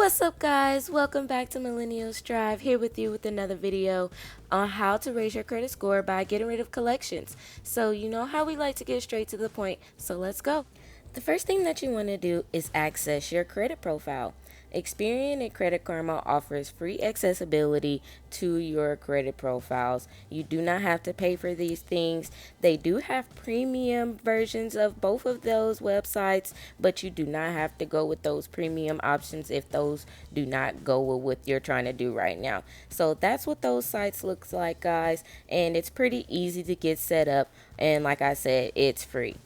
What's up, guys? Welcome back to Millennials Drive, here with you with another video on how to raise your credit score by getting rid of collections. So you know how we like to get straight to the point, so let's go. The first thing that you want to do is access your credit profile. Experian and Credit Karma offers free accessibility to your credit profiles. You do not have to pay for these things. They do have premium versions of both of those websites, but you do not have to go with those premium options if those do not go with what you're trying to do right now. So that's what those sites looks like, guys, and it's pretty easy to get set up, and like I said, it's free.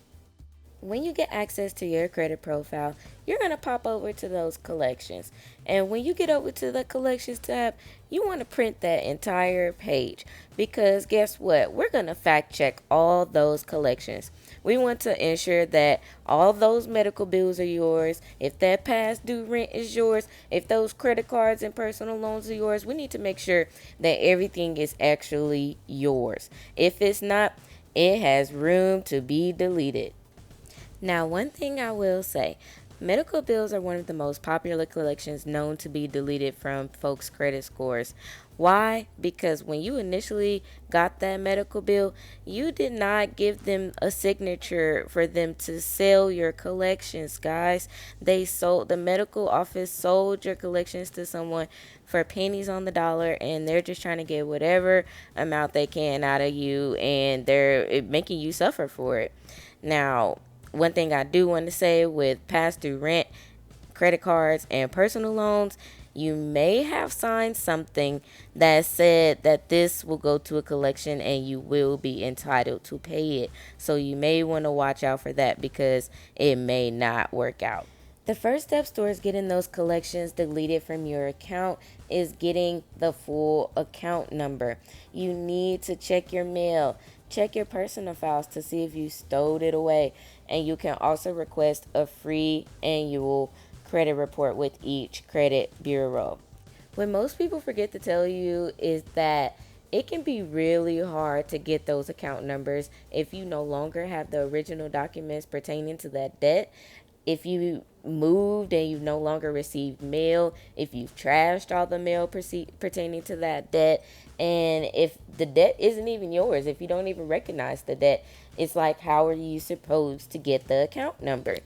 When you get access to your credit profile, you're going to pop over to those collections. And when you get over to the collections tab, you want to print that entire page, because guess what? We're going to fact check all those collections. We want to ensure that all those medical bills are yours. If that past due rent is yours, if those credit cards and personal loans are yours, we need to make sure that everything is actually yours. If it's not, it has room to be deleted. Now, one thing I will say, medical bills are one of the most popular collections known to be deleted from folks' credit scores. Why? Because when you initially got that medical bill, you did not give them a signature for them to sell your collections, guys. The medical office sold your collections to someone for pennies on the dollar, and they're just trying to get whatever amount they can out of you, and they're making you suffer for it. Now, one thing I do want to say with past due rent, credit cards, and personal loans, you may have signed something that said that this will go to a collection and you will be entitled to pay it. So you may want to watch out for that, because it may not work out. The first step towards getting those collections deleted from your account is getting the full account number. You need to check your mail. Check your personal files to see if you stowed it away. And you can also request a free annual credit report with each credit bureau. What most people forget to tell you is that it can be really hard to get those account numbers if you no longer have the original documents pertaining to that debt. If you moved and you no longer received mail, if you've trashed all the mail pertaining to that debt, and if the debt isn't even yours, if you don't even recognize the debt, it's like, how are you supposed to get the account number?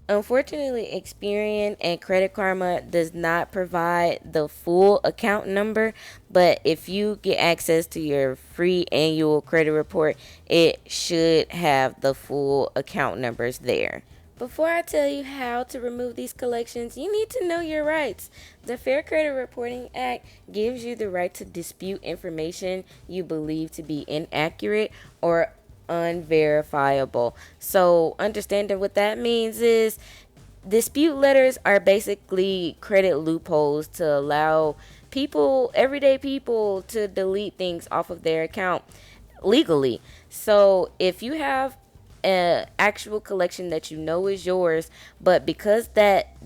Unfortunately, Experian and Credit Karma does not provide the full account number, but if you get access to your free annual credit report, it should have the full account numbers there. Before I tell you how to remove these collections, you need to know your rights. The Fair Credit Reporting Act gives you the right to dispute information you believe to be inaccurate or unverifiable. So understanding what that means is, dispute letters are basically credit loopholes to allow people, everyday people, to delete things off of their account legally. So if you have an actual collection that you know is yours, but because that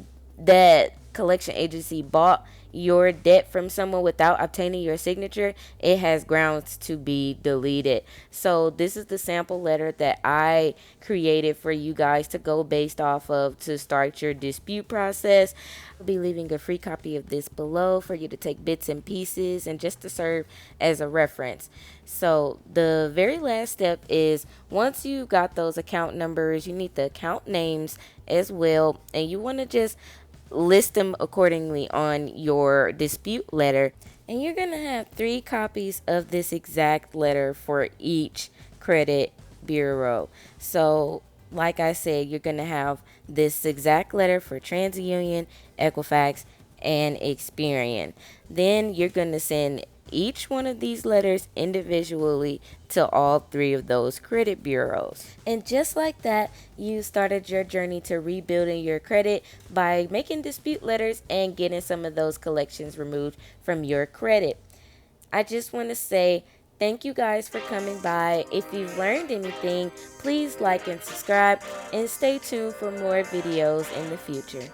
collection agency bought your debt from someone without obtaining your signature, it has grounds to be deleted. So this is the sample letter that I created for you guys to go based off of to start your dispute process. I'll be leaving a free copy of this below for you to take bits and pieces and just to serve as a reference. So the very last step is, once you got those account numbers, you need the account names as well, and you want to just list them accordingly on your dispute letter. And you're going to have 3 copies of this exact letter for each credit bureau. So like I said, you're going to have this exact letter for Transunion, Equifax, and Experian. Then you're going to send each one of these letters individually to all 3 of those credit bureaus. And just like that, you started your journey to rebuilding your credit by making dispute letters and getting some of those collections removed from your credit. I just want to say thank you guys for coming by. If you've learned anything, please like and subscribe, and stay tuned for more videos in the future.